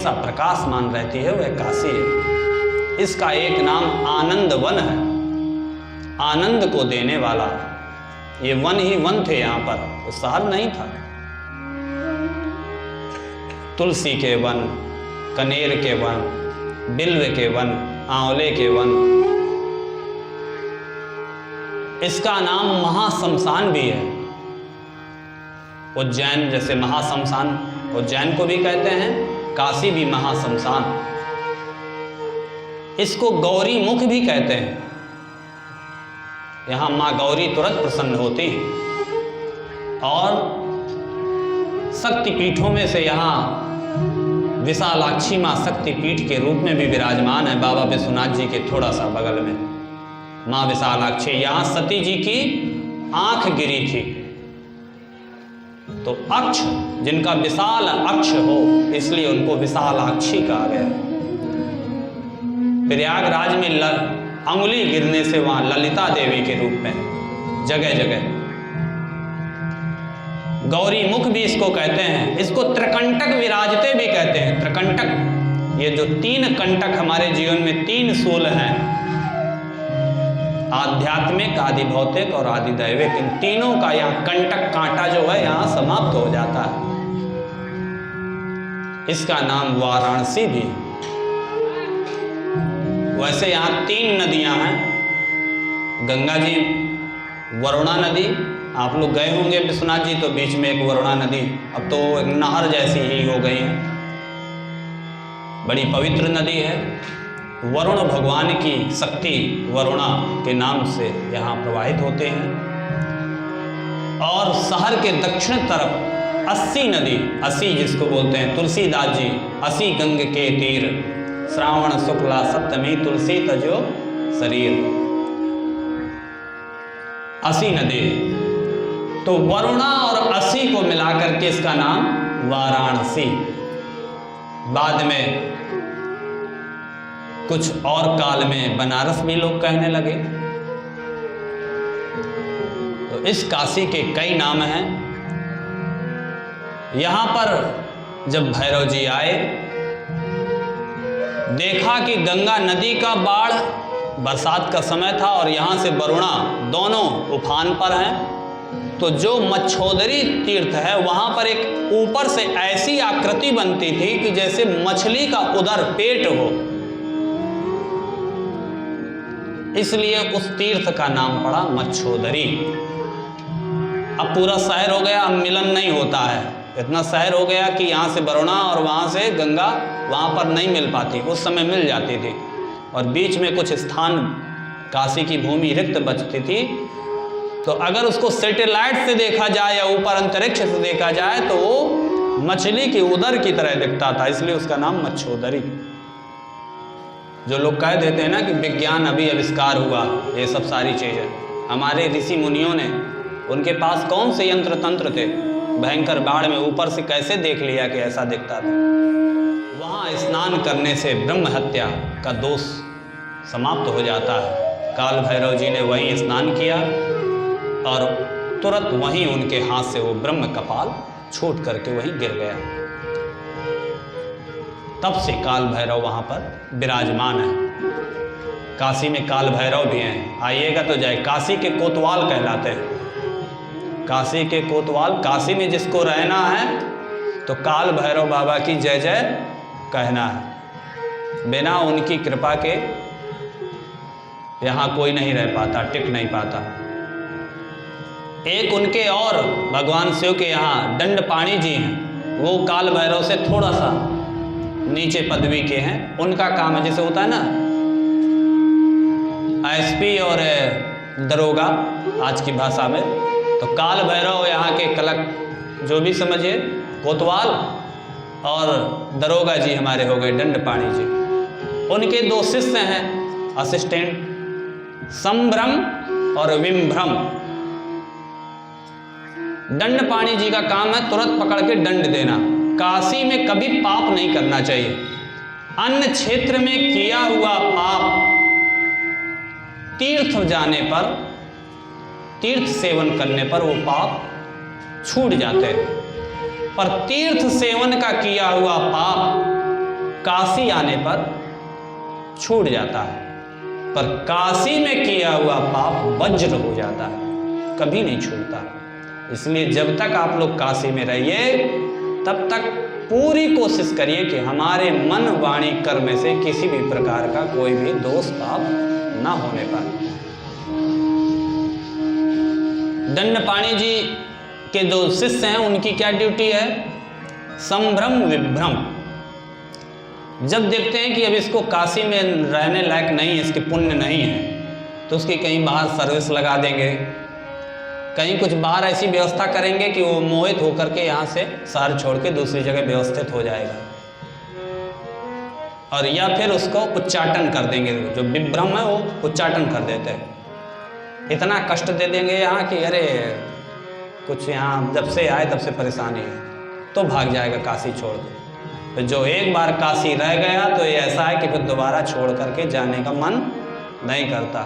सा प्रकाशमान रहती है वह काशी है। इसका एक नाम आनंद वन है, आनंद को देने वाला। ये वन ही वन थे यहाँ पर, तो शहर नहीं था। तुलसी के वन, कनेर के वन, बिल्व के वन, आंवले के वन। इसका नाम महाशमशान भी है। उज्जैन जैसे महाशमशान उज्जैन को भी कहते हैं, काशी भी महाशमशान। इसको गौरी मुख भी कहते हैं। यहां मां गौरी तुरंत प्रसन्न होती हैं। और शक्तिपीठों में से यहां विशालाक्षी मां शक्तिपीठ के रूप में भी विराजमान है। बाबा विश्वनाथ जी के थोड़ा सा बगल में मां विशालाक्षी। यहां सती जी की आंख गिरी थी, तो अक्ष, जिनका विशाल अक्ष हो, इसलिए उनको विशालाक्षी कहा गया। प्रयागराज में अंगुली गिरने से वहां ललिता देवी के रूप में जगह जगह। गौरी मुख भी इसको कहते हैं। इसको त्रिकंटक विराजते भी कहते हैं। त्रिकंटक, ये जो तीन कंटक हमारे जीवन में, तीन सूल हैं, आध्यात्मिक, आदि भौतिक और आदि दैविक, इन तीनों का यहाँ कंटक, कांटा जो है यहाँ समाप्त हो जाता है। इसका नाम वाराणसी भी। वैसे यहाँ तीन नदियां हैं, गंगा जी, वरुणा नदी। आप लोग गए होंगे विश्वनाथ जी, तो बीच में एक वरुणा नदी, अब तो एक नहर जैसी ही हो गई है, बड़ी पवित्र नदी है। वरुण भगवान की शक्ति वरुणा के नाम से यहाँ प्रवाहित होते हैं। और शहर के दक्षिण तरफ 80 नदी, 80 जिसको बोलते हैं, तुलसीदास जी 80 गंग के तीर, श्रावण शुक्ला सप्तमी तुलसी तजो शरीर, 80 नदी। तो वरुणा और 80 को मिलाकर के इसका नाम वाराणसी। बाद में कुछ और काल में बनारस भी लोग कहने लगे। तो इस काशी के कई नाम हैं। यहां पर जब भैरव जी आए, देखा कि गंगा नदी का बाढ़, बरसात का समय था और यहां से वरुणा दोनों उफान पर हैं। तो जो मच्छोदरी तीर्थ है, वहां पर एक ऊपर से ऐसी आकृति बनती थी कि जैसे मछली का उदर, पेट हो, इसलिए उस तीर्थ का नाम पड़ा मच्छोदरी। अब पूरा शहर हो गया, अब मिलन नहीं होता है। इतना शहर हो गया कि यहाँ से वरुणा और वहाँ से गंगा वहाँ पर नहीं मिल पाती, उस समय मिल जाती थी। और बीच में कुछ स्थान, काशी की भूमि रिक्त बचती थी। तो अगर उसको सैटेलाइट से देखा जाए या ऊपर अंतरिक्ष से देखा जाए, तो वो मछली के उदर की तरह दिखता था, इसलिए उसका नाम मच्छोदरी। जो लोग कह देते हैं ना कि विज्ञान अभी आविष्कार हुआ, ये सब सारी चीज़ें हमारे ऋषि मुनियों ने, उनके पास कौन से यंत्र तंत्र थे, भयंकर बाढ़ में ऊपर से कैसे देख लिया कि ऐसा दिखता था। वहाँ स्नान करने से ब्रह्म हत्या का दोष समाप्त हो जाता है। काल भैरव जी ने वहीं स्नान किया और तुरंत वहीं उनके हाथ से वो ब्रह्म कपाल छूट करके वहीं गिर गया। तब से काल भैरव वहाँ पर विराजमान है। काशी में काल भैरव भी हैं, आइएगा तो जाए। काशी के कोतवाल कहलाते हैं, काशी के कोतवाल। काशी में जिसको रहना है तो काल भैरव बाबा की जय जय कहना है। बिना उनकी कृपा के यहाँ कोई नहीं रह पाता, टिक नहीं पाता। एक उनके और भगवान शिव के यहाँ दंडपाणी जी हैं, वो काल भैरव से थोड़ा सा नीचे पदवी के हैं। उनका काम है, जैसे होता है ना एसपी और दरोगा आज की भाषा में, तो काल भैरव यहाँ के कलक जो भी समझिए, कोतवाल, और दरोगा जी हमारे हो गए दंडपाणी जी। उनके दो शिष्य हैं असिस्टेंट, संभ्रम और विम्भ्रम। दंडपाणी जी का काम है तुरंत पकड़ के दंड देना। काशी में कभी पाप नहीं करना चाहिए। अन्य क्षेत्र में किया हुआ पाप तीर्थ जाने पर, तीर्थ सेवन करने पर वो पाप छूट जाते हैं। पर तीर्थ सेवन का किया हुआ पाप काशी आने पर छूट जाता है, पर काशी में किया हुआ पाप वज्र हो जाता है, कभी नहीं छूटता। इसलिए जब तक आप लोग काशी में रहिए तब तक पूरी कोशिश करिए कि हमारे मन वाणी कर्म से किसी भी प्रकार का कोई भी दोष पाप ना होने पाए। दंडपाणि जी के जो शिष्य हैं उनकी क्या ड्यूटी है? संभ्रम विभ्रम। जब देखते हैं कि अब इसको काशी में रहने लायक नहीं है, इसके पुण्य नहीं है, तो उसकी कहीं बाहर सर्विस लगा देंगे, कहीं कुछ बाहर ऐसी व्यवस्था करेंगे कि वो मोहित होकर के यहाँ से शहर छोड़ के दूसरी जगह व्यवस्थित हो जाएगा, और या फिर उसको उच्चाटन कर देंगे। जो विभ्रम है वो उच्चाटन कर देते हैं, इतना कष्ट दे देंगे यहाँ कि अरे कुछ यहाँ जब से आए तब से परेशानी है, तो भाग जाएगा काशी छोड़ के। तो जो एक बार काशी रह गया तो ये ऐसा है कि फिर दोबारा छोड़ करके जाने का मन नहीं करता।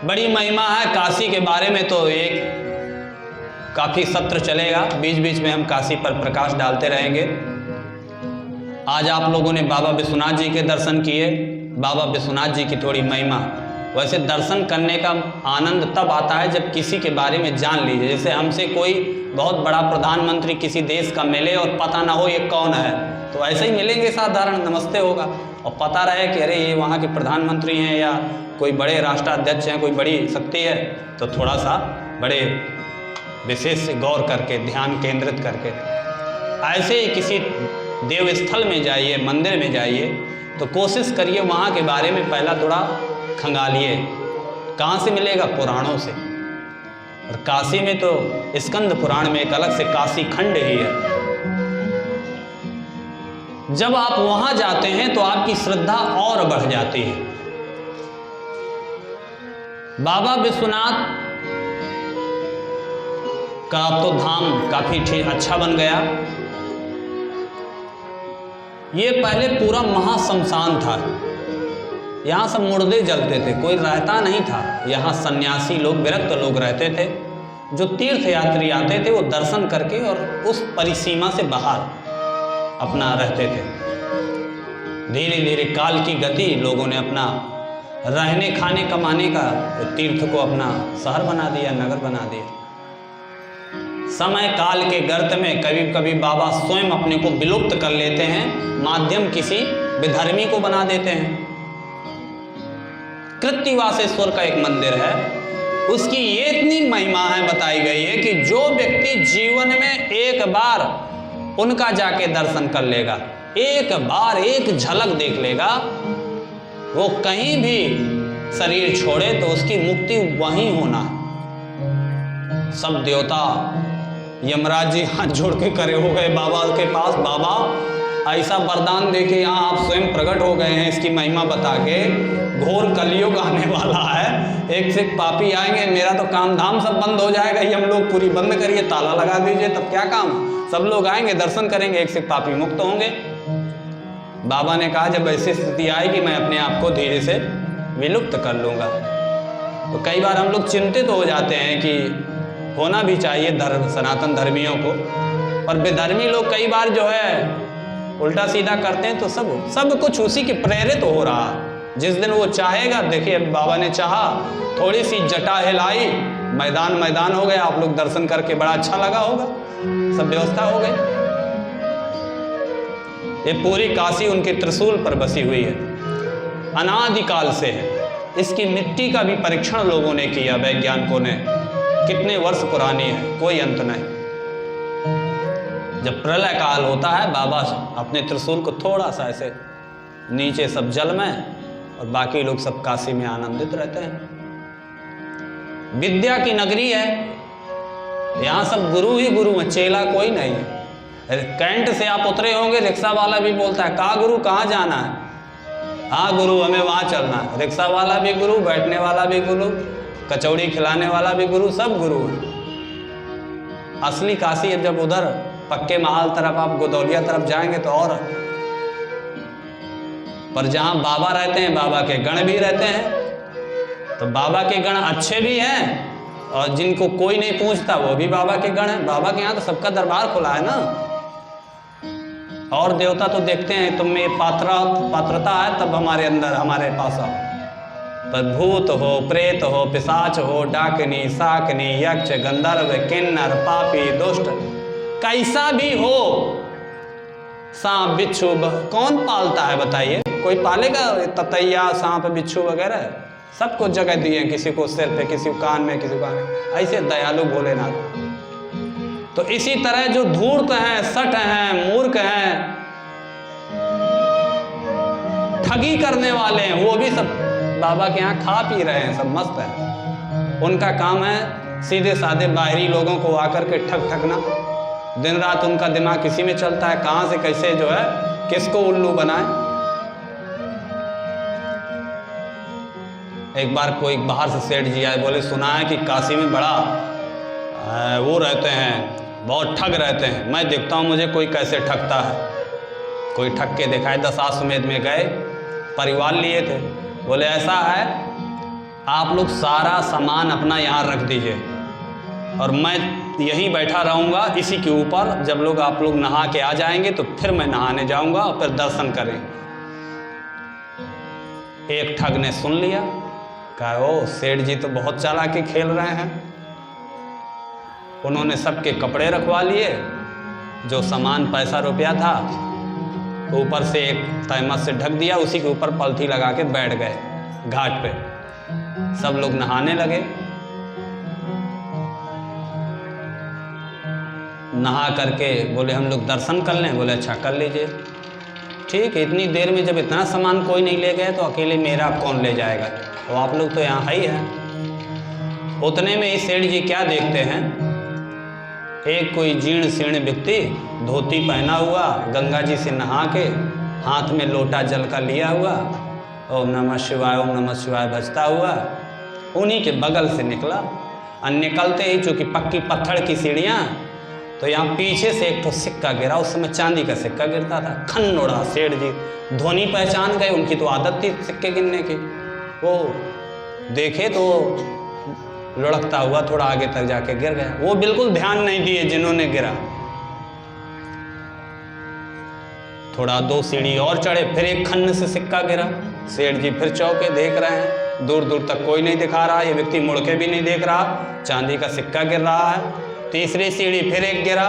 बड़ी महिमा है काशी के बारे में, तो एक काफ़ी सत्र चलेगा, बीच बीच में हम काशी पर प्रकाश डालते रहेंगे। आज आप लोगों ने बाबा विश्वनाथ जी के दर्शन किए, बाबा विश्वनाथ जी की थोड़ी महिमा। वैसे दर्शन करने का आनंद तब आता है जब किसी के बारे में जान लीजिए। जैसे हमसे कोई बहुत बड़ा प्रधानमंत्री किसी देश का मिले और पता ना हो ये कौन है, तो ऐसे ही मिलेंगे, साधारण नमस्ते होगा, और पता रहे कि अरे ये वहाँ के प्रधानमंत्री हैं या कोई बड़े राष्ट्राध्यक्ष हैं, कोई बड़ी शक्ति है, तो थोड़ा सा बड़े विशेष गौर करके ध्यान केंद्रित करके। ऐसे ही किसी देव स्थल में जाइए, मंदिर में जाइए, तो कोशिश करिए वहाँ के बारे में पहला थोड़ा खंगालिए। कहाँ से मिलेगा? पुराणों से। और काशी में तो स्कंद पुराण में एक अलग से काशी खंड ही है। जब आप वहां जाते हैं तो आपकी श्रद्धा और बढ़ जाती है। बाबा विश्वनाथ का तो धाम काफी अच्छा बन गया। ये पहले पूरा महाशमशान था, यहाँ सब मुर्दे जलते थे, कोई रहता नहीं था। यहाँ सन्यासी लोग, विरक्त लोग रहते थे। जो तीर्थ यात्री आते थे वो दर्शन करके और उस परिसीमा से बाहर अपना रहते थे। धीरे धीरे काल की गति, लोगों ने अपना रहने खाने कमाने का तीर्थ को अपना शहर बना दिया, नगर बना दिया। समय काल के गर्त में कभी कभी बाबा स्वयं अपने को विलुप्त कर लेते हैं, माध्यम किसी विधर्मी को बना देते हैं। कृत्तिवासेश्वर का एक मंदिर है, उसकी ये इतनी महिमा है, बताई गई है कि जो व्यक्ति जीवन में एक बार उनका जाके दर्शन कर लेगा, एक बार एक झलक देख लेगा, वो कहीं भी शरीर छोड़े तो उसकी मुक्ति वहीं होना। सब देवता यमराज जी हाथ जोड़ के खड़े हो गए बाबा के पास, बाबा ऐसा वरदान देके यहाँ आप स्वयं प्रकट हो गए हैं, इसकी महिमा बता के। घोर कलयुग आने वाला है, एक से एक पापी आएंगे, मेरा तो काम धाम सब बंद हो जाएगा, ये हम लोग पूरी बंद करिए, ताला लगा दीजिए, तब क्या काम। सब लोग आएंगे, दर्शन करेंगे, एक से एक पापी मुक्त होंगे। बाबा ने कहा जब ऐसी स्थिति आएगी मैं अपने आप को धीरे से विलुप्त कर लूँगा। तो कई बार हम लोग चिंतित हो जाते हैं कि होना भी चाहिए धर्म, सनातन धर्मियों को, पर बेधर्मी लोग कई बार जो है उल्टा सीधा करते हैं। तो सब कुछ उसी के प्रेरित हो रहा। जिस दिन वो चाहेगा, देखिए बाबा ने चाहा, थोड़ी सी जटा हिलाई, मैदान हो गया, आप लोग दर्शन करके बड़ा अच्छा लगा होगा, सब व्यवस्था हो गई। ये पूरी काशी उनके त्रिशूल पर बसी हुई है, अनादिकाल से है। इसकी मिट्टी का भी परीक्षण लोगों ने किया, वैज्ञानिकों ने, कितने वर्ष पुरानी है, कोई अंत नहीं। जब प्रलय काल होता है, बाबा अपने त्रिशूल को थोड़ा सा ऐसे नीचे, सब जल में, और बाकी लोग सब काशी में आनंदित रहते हैं। विद्या की नगरी है, यहाँ सब गुरु ही गुरु हैं, चेला कोई नहीं है। कैंट से आप उतरे होंगे, रिक्शा वाला भी बोलता है, कहाँ गुरु, कहाँ जाना है? हाँ गुरु, हमें वहाँ चलना है। रिक्शा वाला भी गुरु, बैठने वाला भी गुरु, कचौड़ी खिलाने वाला भी गुरु, सब गुरु है। असली काशी है जब उधर पक्के महल तरफ, आप गोदौलिया तरफ जाएंगे तो और। पर जहाँ बाबा रहते हैं, बाबा के गण भी रहते हैं, तो बाबा के गण अच्छे भी हैं, और जिनको कोई नहीं पूछता वो भी बाबा के गण हैं। बाबा के यहाँ तो सबका दरबार खुला है ना। और देवता तो देखते हैं तुम में पात्रता है तब हमारे पास आओ। पर भूत हो, प्रेत हो, पिशाच हो, डाकनी, साकनी, यक्ष, गंधर्व, किन्नर, पापी, दुष्ट, कैसा भी हो, सांप बिच्छू कौन पालता है बताइए? कोई पालेगा? ततैया, सांप, बिच्छू वगैरह सबको जगह दी है, किसी को सिर पे, किसी को कान में, किसी को कान में। ऐसे दयालु भोलेनाथ। तो इसी तरह जो धूर्त हैं, सट हैं, मूर्ख हैं, ठगी करने वाले हैं, वो भी सब बाबा के यहाँ खा पी रहे हैं, सब मस्त है। उनका काम है सीधे साधे बाहरी लोगों को आकर के ठगना। दिन रात उनका दिमाग किसी में चलता है, कहाँ से कैसे जो है किसको उल्लू बनाए। एक बार कोई बाहर से सेठ जी आए, बोले सुना है कि काशी में बड़ा वो रहते हैं, बहुत ठग रहते हैं। मैं देखता हूँ मुझे कोई कैसे ठगता है। कोई ठग के दिखाए। 10 आश्वमेध में गए, परिवार लिए थे। बोले ऐसा है, आप लोग सारा सामान अपना यहाँ रख दीजिए और मैं यहीं बैठा रहूँगा इसी के ऊपर। जब लोग आप लोग नहा के आ जाएंगे तो फिर मैं नहाने जाऊँगा और फिर दर्शन करें। एक ठग ने सुन लिया, कहा ओ सेठ जी तो बहुत चालाकी खेल रहे हैं। उन्होंने सबके कपड़े रखवा लिए, जो सामान पैसा रुपया था ऊपर से एक तहमत से ढक दिया, उसी के ऊपर पलथी लगा के बैठ गए घाट पे। सब लोग नहाने लगे। नहा करके बोले हम लोग दर्शन कर लें। बोले अच्छा कर लीजिए। ठीक है, इतनी देर में जब इतना सामान कोई नहीं ले गए तो अकेले मेरा कौन ले जाएगा, तो आप लोग तो यहाँ ही हैं। उतने में ही सेठ जी क्या देखते हैं, एक कोई जीर्ण शीर्ण व्यक्ति धोती पहना हुआ, गंगा जी से नहा के हाथ में लोटा जल का लिया हुआ, ओम नमः शिवाय ओम नमः शिवाय बजता हुआ उन्हीं के बगल से निकला। और निकलते ही चूँकि पक्की पत्थर की सीढ़ियाँ, तो यहाँ पीछे से एक तो सिक्का गिरा। उस समय चांदी का सिक्का गिरता था। खन उड़ा। सेठ जी धोनी पहचान गए, उनकी तो आदत थी सिक्के गिनने की। वो देखे तो लुढ़कता हुआ थोड़ा आगे तक जाके गिर गया। वो बिल्कुल ध्यान नहीं दिए जिन्होंने गिरा। थोड़ा 2 सीढ़ी और चढ़े, फिर एक खन्न से सिक्का गिरा। सेठ जी फिर चौके देख रहे हैं, दूर दूर तक कोई नहीं दिखा रहा, ये व्यक्ति मुड़ के भी नहीं देख रहा, चांदी का सिक्का गिर रहा है। तीसरी सीढ़ी फिर एक गिरा।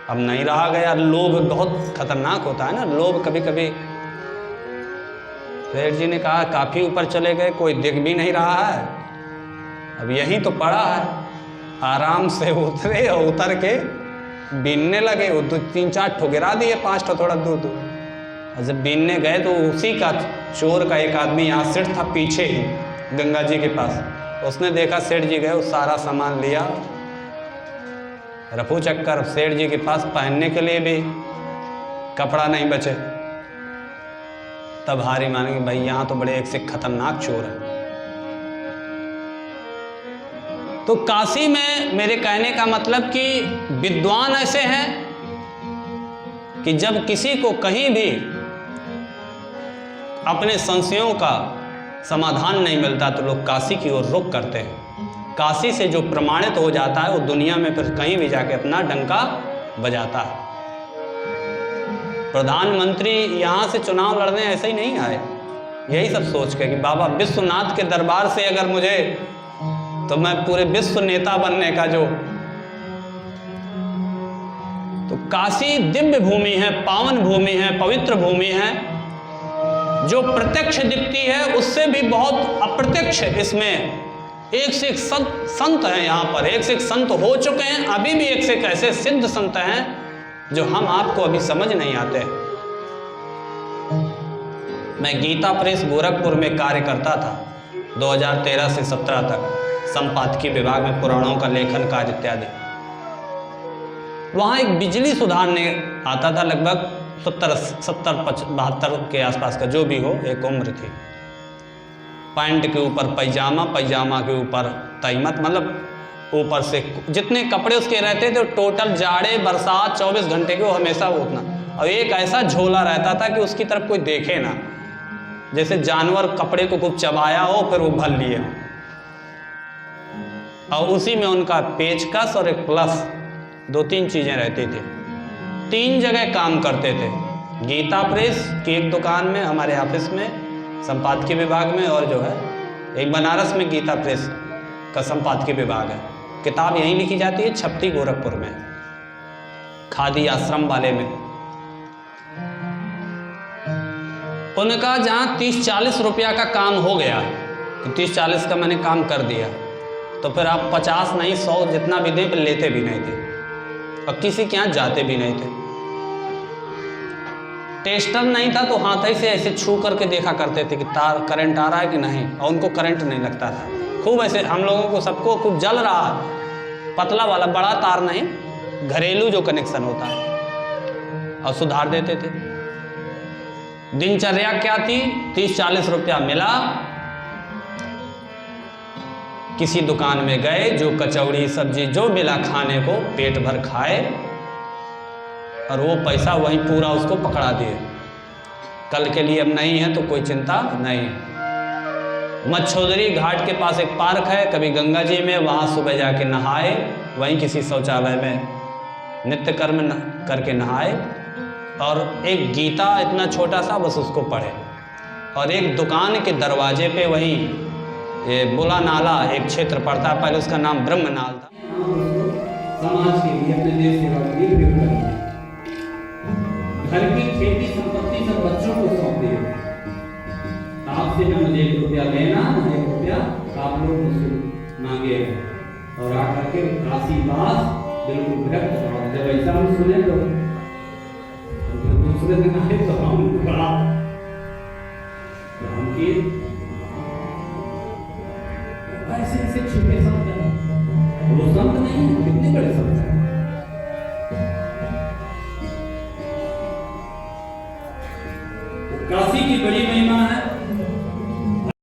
अब नहीं रहा गया। लोभ बहुत खतरनाक होता है ना, लोभ कभी कभी। सेठ जी ने कहा काफी ऊपर चले गए, कोई दिख भी नहीं रहा है, अब यही तो पड़ा है। आराम से उतरे और उतर के बीनने लगे। वो 2-3-4 ठो गिरा दिए, 5 ठो थोड़ा दूर दूर। और जब बीनने गए तो उसी का चोर का एक आदमी यहाँ सिट था पीछे ही गंगा जी के पास। उसने देखा सेठ जी गए, वो सारा सामान लिया, रफू चक्कर। सेठ जी के पास पहनने के लिए भी कपड़ा नहीं बचे। तब हारी मान गई, भाई यहाँ तो बड़े एक से खतरनाक चोर है। तो काशी में मेरे कहने का मतलब कि विद्वान ऐसे हैं कि जब किसी को कहीं भी अपने संशयों का समाधान नहीं मिलता तो लोग काशी की ओर रुख करते हैं। काशी से जो प्रमाणित हो जाता है वो दुनिया में फिर कहीं भी जाके अपना डंका बजाता है। प्रधानमंत्री यहाँ से चुनाव लड़ने ऐसे ही नहीं आए, यही सब सोच के कि बाबा विश्वनाथ के दरबार से अगर मुझे, तो मैं पूरे विश्व नेता बनने का जो। तो काशी दिव्य भूमि है, पावन भूमि है, पवित्र भूमि है। जो प्रत्यक्ष दिखती है उससे भी बहुत अप्रत्यक्ष इसमें एक से एक संत हैं। यहाँ पर एक से एक संत हो चुके हैं, अभी भी एक से एक ऐसे सिद्ध संत हैं जो हम आपको अभी समझ नहीं आते। मैं गीता प्रेस गोरखपुर में कार्य करता था 2013 से 17 तक, संपादकीय विभाग में पुराणों का लेखन कार्य इत्यादि। वहाँ एक बिजली सुधारने आता था, लगभग 70-72 के आसपास का जो भी हो, एक उम्र थी। पैंट के ऊपर पैजामा, पैजामा के ऊपर तैमत, मतलब ऊपर से जितने कपड़े उसके रहते थे टोटल, जाड़े बरसात 24 घंटे के वो हमेशा वो उतना। और एक ऐसा झोला रहता था कि उसकी तरफ कोई देखे ना, जैसे जानवर कपड़े को खूब चबाया हो फिर वो भर लिए हो। और उसी में उनका पेचकस और एक प्लस, 2-3 चीज़ें रहती थी। 3 जगह काम करते थे। गीता प्रेस की एक दुकान में, हमारे ऑफिस में संपादकीय विभाग में, और जो है एक बनारस में गीता प्रेस का संपादकीय विभाग है। किताब यहीं लिखी जाती है, छपती गोरखपुर में, खादी आश्रम वाले में। उन्होंने कहा जहाँ 30-40 रुपया का काम हो गया, कि 30-40 का मैंने काम कर दिया, तो फिर आप 50 नहीं 100 जितना भी दें, फिर लेते भी नहीं थे और किसी के यहाँ जाते भी नहीं थे। टेस्टर नहीं था तो हाथ ही से ऐसे छू करके देखा करते थे कि तार करंट आ रहा है कि नहीं, और उनको करंट नहीं लगता था। खूब ऐसे हम लोगों को सबको खूब जल रहा है, पतला वाला, बड़ा तार नहीं, घरेलू जो कनेक्शन होता है, और सुधार देते थे। दिनचर्या क्या थी? 30-40 रुपया मिला, किसी दुकान में गए, जो कचौड़ी सब्जी जो मिला खाने को, पेट भर खाए, और वो पैसा वहीं पूरा उसको पकड़ा दिए। कल के लिए अब नहीं है तो कोई चिंता नहीं। मच्छोदरी घाट के पास एक पार्क है, कभी गंगा जी में, वहाँ सुबह जाके नहाए, वहीं किसी शौचालय में नित्य कर्म करके नहाए, और एक गीता इतना छोटा सा बस उसको पढ़े, और एक दुकान के दरवाजे पे वहीं ये बुला नाला एक क्षेत्र पड़ता है, पहले उसका नाम ब्रह्मनाल था। समाज के लिए, अपने देश सेवा के लिए प्रयोग करें। घर की खेती संपत्ति सब बच्चों को सौंप दिए। आपसे न मुझे 1 रुपया लेना, न 1 रुपया आप लोग मुझसे मांगे। और आकर के काशीवास बिल्कुल विरक्त हो। जब ऐसा हम सुने तो दूसरे दिन आए तो हम बड़ा के ऐसे ऐसे छुपे संत हैं। वो संत नहीं है, कितने बड़े संत हैं। काशी की बड़ी महिमा